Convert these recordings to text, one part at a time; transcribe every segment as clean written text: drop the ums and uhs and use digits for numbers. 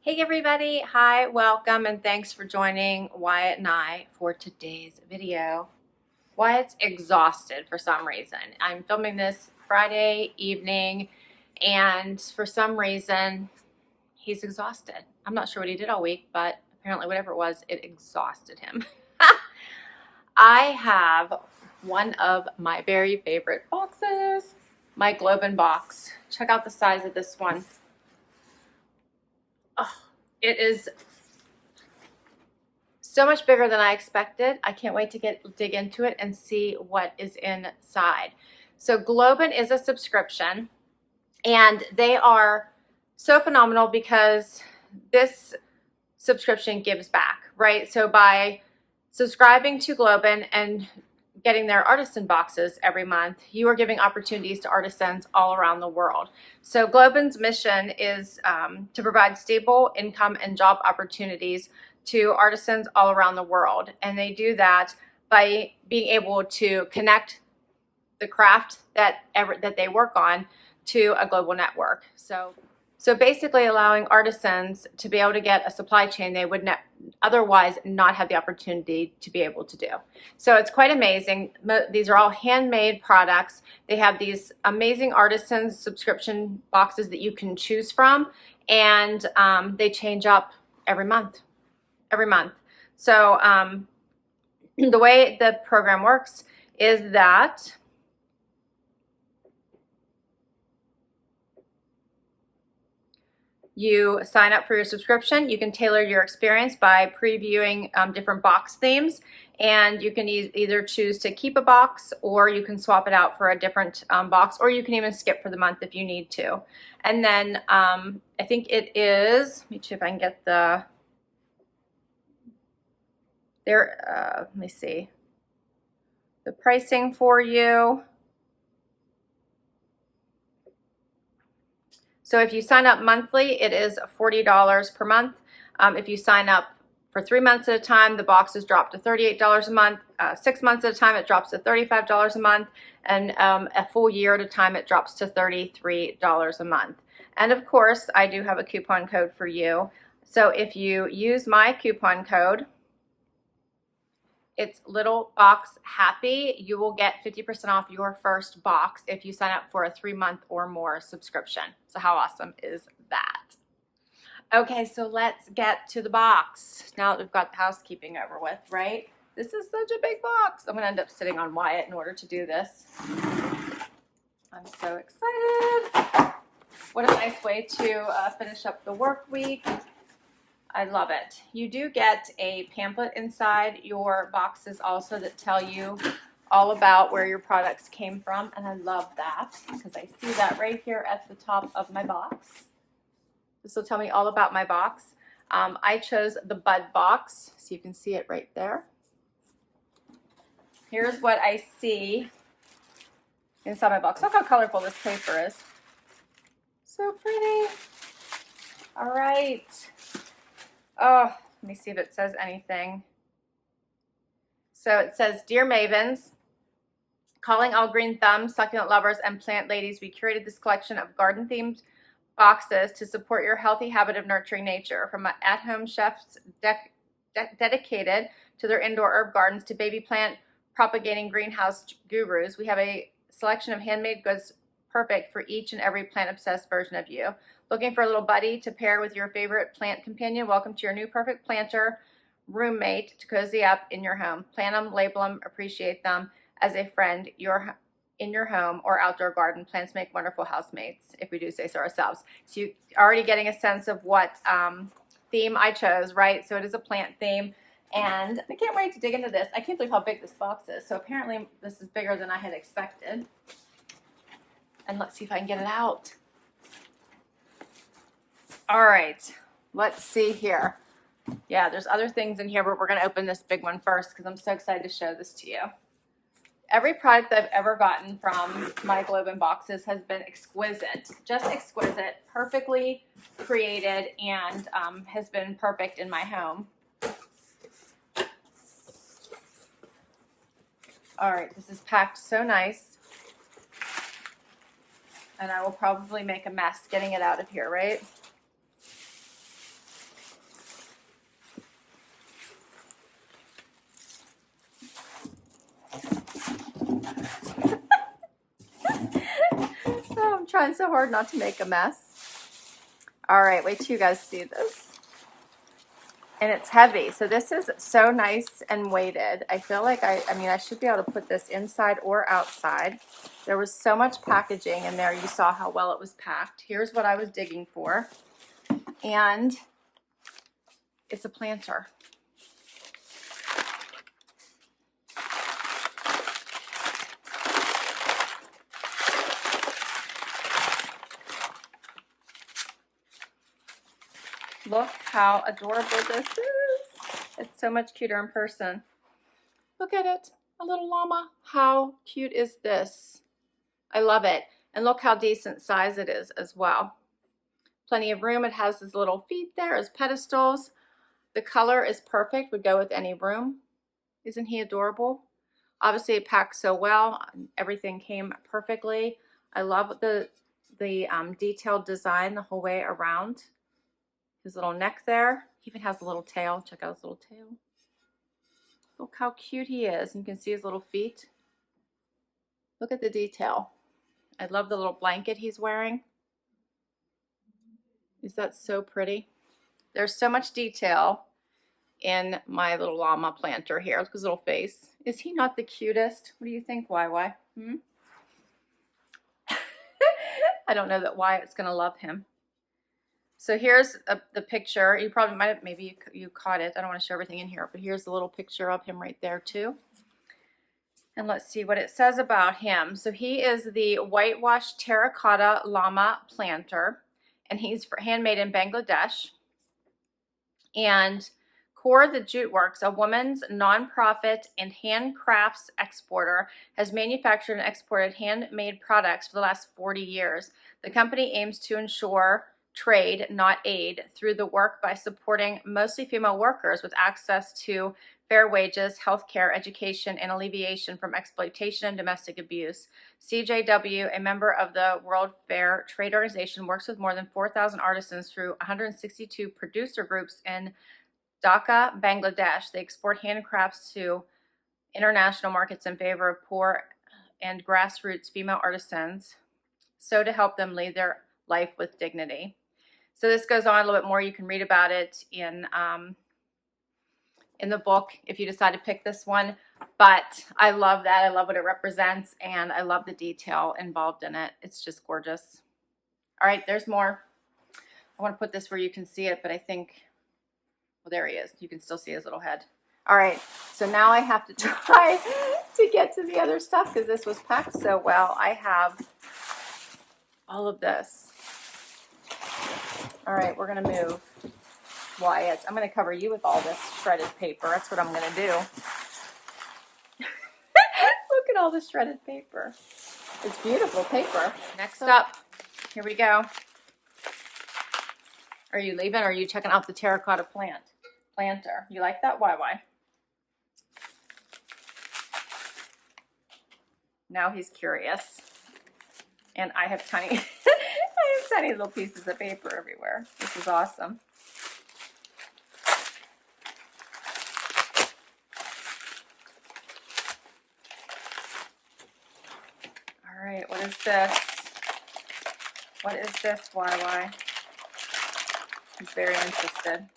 Hey everybody, hi, welcome, and thanks for joining Wyatt and I for today's video. Wyatt's exhausted for some reason. I'm filming this Friday evening, and for some reason, he's exhausted. I'm not sure what he did all week, but apparently whatever it was, it exhausted him. I have one of my very favorite boxes, my Globin box. Check out the size of this one. Oh, it is so much bigger than I expected. I can't wait to dig into it and see what is inside. So Globin is a subscription, and they are so phenomenal because this subscription gives back, right? So by subscribing to Globin and getting their artisan boxes every month, you are giving opportunities to artisans all around the world. So Globin's mission is to provide stable income and job opportunities to artisans all around the world. And they do that by being able to connect the craft that they work on to a global network. So basically allowing artisans to be able to get a supply chain they would otherwise not have the opportunity to be able to do. So it's quite amazing. These are all handmade products. They have these amazing artisan subscription boxes that you can choose from, and they change up every month. So the way the program works is that you sign up for your subscription. You can tailor your experience by previewing different box themes, and you can either choose to keep a box, or you can swap it out for a different box, or you can even skip for the month if you need to. And then I think it is, let me see if I can get the, let me see, the pricing for you. So if you sign up monthly, it is $40 per month. If you sign up for 3 months at a time, the boxes drop to $38 a month. 6 months at a time, it drops to $35 a month. And a full year at a time, it drops to $33 a month. And of course, I do have a coupon code for you. So if you use my coupon code, it's Little Box Happy, you will get 50% off your first box if you sign up for a 3-month or more subscription. So how awesome is that? Okay, so let's get to the box. Now that we've got the housekeeping over with, right? This is such a big box. I'm gonna end up sitting on Wyatt in order to do this. I'm so excited. What a nice way to finish up the work week. I love it. You do get a pamphlet inside your boxes also that tell you all about where your products came from, and I love that because I see that right here at the top of my box. This will tell me all about my box. I chose the Bud box, so you can see it right there. Here's what I see inside my box. Look how colorful this paper is. So pretty. All right. Oh, let me see if it says anything. So it says, Dear Mavens, calling all green thumbs, succulent lovers, and plant ladies, we curated this collection of garden-themed boxes to support your healthy habit of nurturing nature. From at-home chefs dedicated to their indoor herb gardens to baby plant propagating greenhouse gurus, we have a selection of handmade goods perfect for each and every plant-obsessed version of you. Looking for a little buddy to pair with your favorite plant companion? Welcome to your new perfect planter roommate to cozy up in your home. Plant them, label them, appreciate them as a friend in your home or outdoor garden. Plants make wonderful housemates, if we do say so ourselves. So you're already getting a sense of what theme I chose, right? So it is a plant theme, and I can't wait to dig into this. I can't believe how big this box is. So apparently this is bigger than I had expected. And let's see if I can get it out. All right, let's see here. Yeah, there's other things in here, but we're gonna open this big one first because I'm so excited to show this to you. Every product I've ever gotten from my Globin boxes has been exquisite, just exquisite, perfectly created, and has been perfect in my home. All right, this is packed so nice. And I will probably make a mess getting it out of here, right? trying so hard not to make a mess. All right, wait till you guys see this. And it's heavy, so this is so nice and weighted. I feel like I mean, I should be able to put this inside or outside. There was so much packaging in there. You saw how well it was packed. Here's what I was digging for. And it's a planter. Look how adorable this is. It's so much cuter in person. Look at it, a little llama. How cute is this? I love it. And look how decent size it is as well. Plenty of room. It has his little feet there as pedestals. The color is perfect, would go with any room. Isn't he adorable? Obviously it packs so well. Everything came perfectly. I love the detailed design the whole way around. His little neck there. He even has a little tail. Check out his little tail. Look how cute he is. You can see his little feet. Look at the detail. I love the little blanket he's wearing. Is that so pretty? There's so much detail in my little llama planter here. Look at his little face. Is he not the cutest? What do you think, YY? I don't know that Wyatt's going to love him. So here's the picture. You probably might have, maybe you caught it. I don't want to show everything in here, but here's the little picture of him right there too. And let's see what it says about him. So he is the whitewashed terracotta llama planter, and he's handmade in Bangladesh. And Core the Jute Works, a woman's nonprofit and handcrafts exporter, has manufactured and exported handmade products for the last 40 years. The company aims to ensure trade, not aid, through the work by supporting mostly female workers with access to fair wages, health care, education, and alleviation from exploitation and domestic abuse. CJW, a member of the World Fair Trade Organization, works with more than 4,000 artisans through 162 producer groups in Dhaka, Bangladesh. They export handcrafts to international markets in favor of poor and grassroots female artisans, so to help them lead their life with dignity. So this goes on a little bit more. You can read about it in the book if you decide to pick this one. But I love that. I love what it represents, and I love the detail involved in it. It's just gorgeous. All right, there's more. I want to put this where you can see it, but I think, well, there he is. You can still see his little head. All right, so now I have to try to get to the other stuff because this was packed so well. I have all of this. All right, we're going to move Wyatt. I'm going to cover you with all this shredded paper. That's what I'm going to do. Look at all the shredded paper. It's beautiful paper. Next up, here we go. Are you leaving or are you checking out the terracotta planter? You like that? YY? Now he's curious. And I have tiny, tiny little pieces of paper everywhere. This is awesome. All right, what is this? What is this, YY? He's very interested.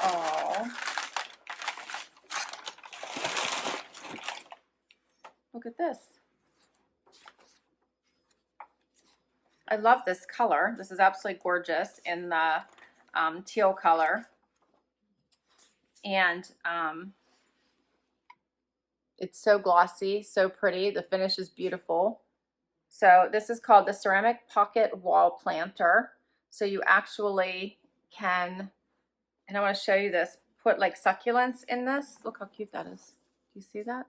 Oh. Look at this. I love this color. This is absolutely gorgeous in the teal color. And it's so glossy, so pretty. The finish is beautiful. So this is called the Ceramic Pocket Wall Planter. So you actually can, and I want to show you this, put like succulents in this. Look how cute that is. Do you see that?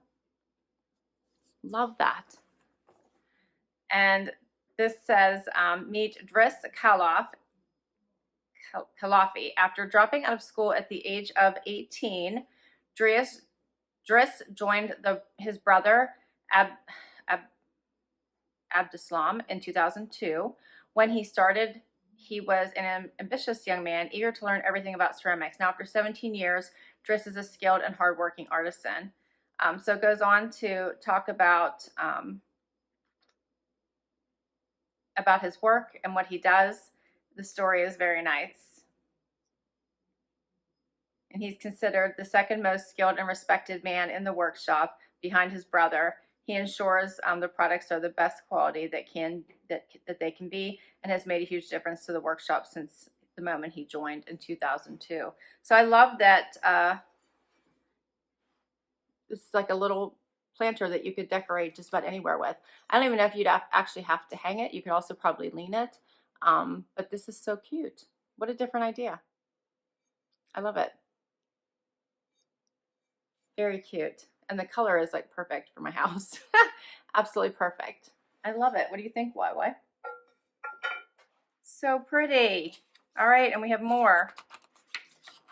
Love that. And this says, meet Driss Khalafi. After dropping out of school at the age of 18, Driss joined his brother Abdeslam in 2002. When he started, he was an ambitious young man, eager to learn everything about ceramics. Now, after 17 years, Driss is a skilled and hardworking artisan. So it goes on to talk about his work and what he does. The story is very nice. And he's considered the second most skilled and respected man in the workshop behind his brother. He ensures the products are the best quality that they can be, and has made a huge difference to the workshop since the moment he joined in 2002. So I love that this is like a little planter that you could decorate just about anywhere with. I don't even know if you'd actually have to hang it. You could also probably lean it. But this is so cute. What a different idea. I love it. Very cute. And the color is like perfect for my house. Absolutely perfect. I love it. What do you think, YY? So pretty. All right, and we have more.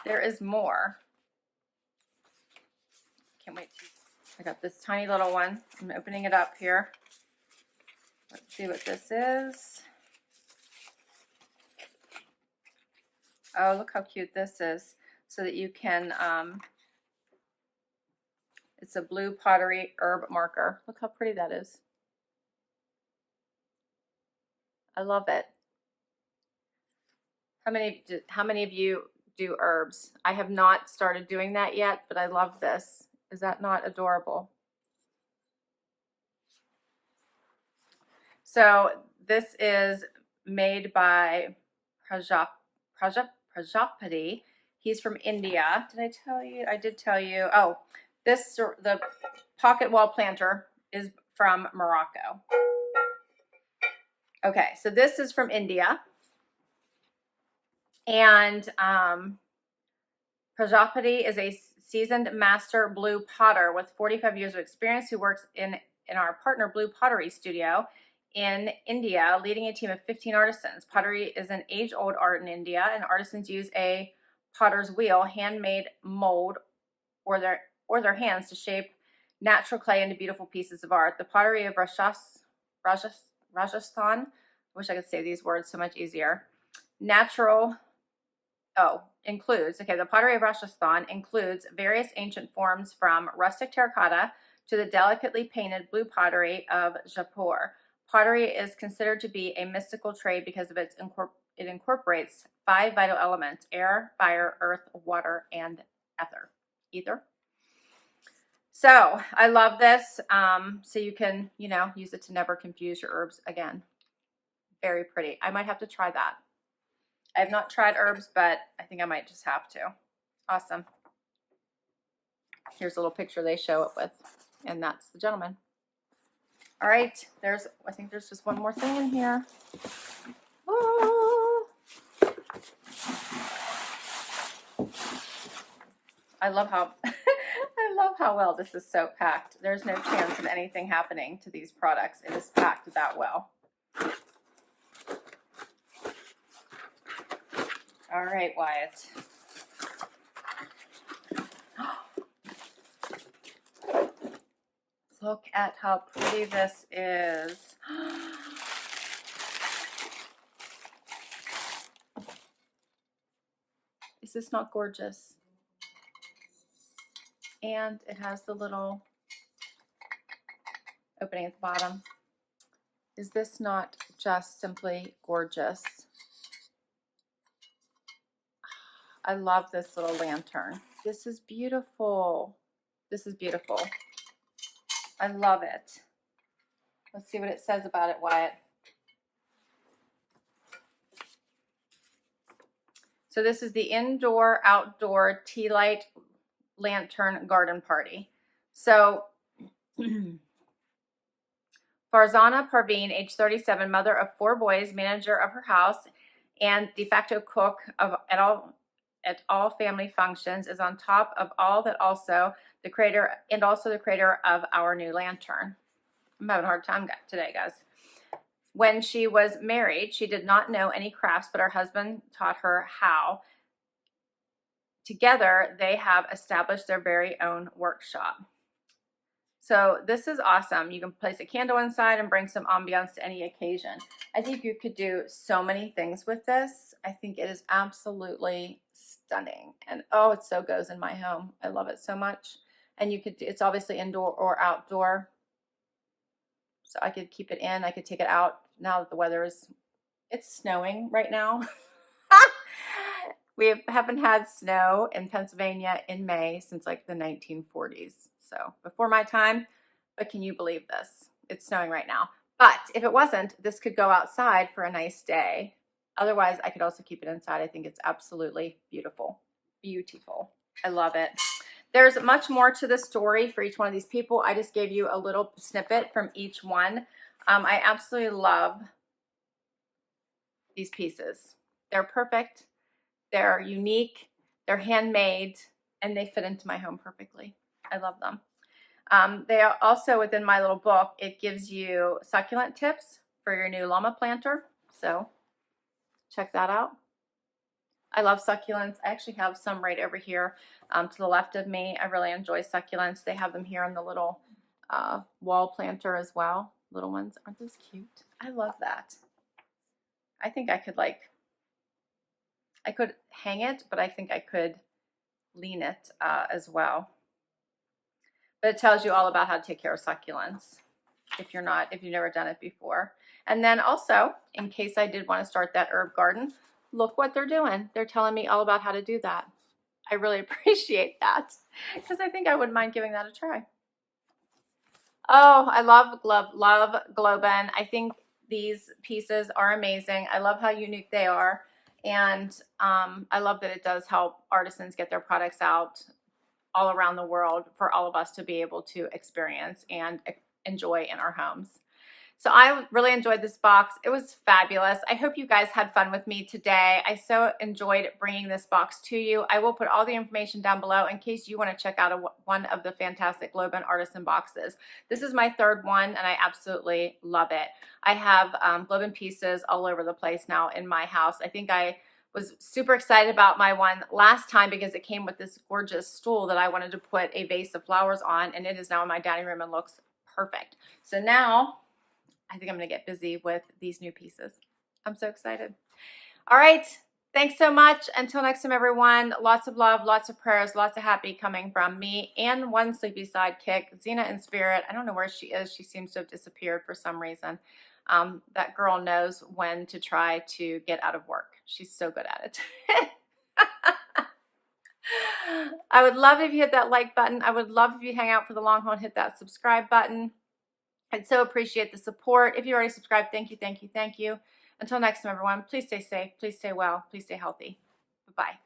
There is more. Can't wait. I got this tiny little one. I'm opening it up here. Let's see what this is. Oh, look how cute this is. So that you can, it's a blue pottery herb marker. Look how pretty that is. I love it. How many of you do herbs? I have not started doing that yet, but I love this. Is that not adorable? So this is made by Prajapati. He's from India. Did I tell you? I did tell you. Oh, the pocket wall planter is from Morocco. Okay, so this is from India. And Prajapati is a seasoned master blue potter with 45 years of experience who works in our partner Blue Pottery Studio in India, leading a team of 15 artisans. Pottery is an age-old art in India, and artisans use a potter's wheel, handmade mold, or their hands to shape natural clay into beautiful pieces of art. The pottery of Rajasthan, I wish I could say these words so much easier. The pottery of Rajasthan includes various ancient forms from rustic terracotta to the delicately painted blue pottery of Jaipur. Pottery is considered to be a mystical trade because of it incorporates 5 vital elements: air, fire, earth, water, and ether. So I love this. So you can, use it to never confuse your herbs again. Very pretty. I might have to try that. I have not tried herbs, but I think I might just have to. Awesome. Here's a little picture they show it with, and that's the gentleman. All right, I think there's just one more thing in here. Oh. I love how well this is so packed. There's no chance of anything happening to these products. It is packed that well. All right, Wyatt. Look at how pretty this is. Is this not gorgeous? And it has the little opening at the bottom. Is this not just simply gorgeous? I love this little lantern. This is beautiful. This is beautiful. I love it. Let's see what it says about it, Wyatt. So this is the indoor-outdoor tea light lantern garden party. So Farzana Parveen, age 37, mother of 4 boys, manager of her house, and de facto cook at all family functions, is on top of all that, also the creator of our new lantern. I'm having a hard time today, guys. When she was married, she did not know any crafts, but her husband taught her how. Together, they have established their very own workshop. So this is awesome. You can place a candle inside and bring some ambiance to any occasion. I think you could do so many things with this. I think it is absolutely stunning. And oh, it so goes in my home. I love it so much. And you could, it's obviously indoor or outdoor. So I could keep it in, I could take it out now that the weather is, it's snowing right now. We haven't had snow in Pennsylvania in May since like the 1940s. So before my time, but can you believe this? It's snowing right now. But if it wasn't, this could go outside for a nice day. Otherwise, I could also keep it inside. I think it's absolutely beautiful. Beautiful. I love it. There's much more to the story for each one of these people. I just gave you a little snippet from each one. I absolutely love these pieces. They're perfect. They're unique. They're handmade, and they fit into my home perfectly. I love them. They are also within my little book. It gives you succulent tips for your new llama planter. So check that out. I love succulents. I actually have some right over here to the left of me. I really enjoy succulents. They have them here in the little wall planter as well. Little ones. Aren't those cute? I love that. I think I could I could hang it, but I think I could lean it as well. But it tells you all about how to take care of succulents if you've never done it before. And then also, in case I did want to start that herb garden, look what they're doing. They're telling me all about how to do that. I really appreciate that because I think I wouldn't mind giving that a try. Oh, I love Globin. I think these pieces are amazing. I love how unique they are. And I love that it does help artisans get their products out all around the world for all of us to be able to experience and enjoy in our homes. So I really enjoyed this box. It was fabulous. I hope you guys had fun with me today. I so enjoyed bringing this box to you. I will put all the information down below in case you want to check out one of the fantastic Globin Artisan boxes. This is my third one, and I absolutely love it. I have Globin pieces all over the place now in my house. I think I was super excited about my one last time because it came with this gorgeous stool that I wanted to put a vase of flowers on, and it is now in my dining room and looks perfect. So now I think I'm going to get busy with these new pieces. I'm so excited. All right. Thanks so much. Until next time, everyone. Lots of love, lots of prayers, lots of happy coming from me and one sleepy sidekick, Xena in spirit. I don't know where she is. She seems to have disappeared for some reason. That girl knows when to try to get out of work. She's so good at it. I would love if you hit that like button. I would love if you hang out for the long haul and hit that subscribe button. I'd so appreciate the support. If you already subscribed, thank you, thank you, thank you. Until next time, everyone, please stay safe, please stay well, please stay healthy. Bye-bye.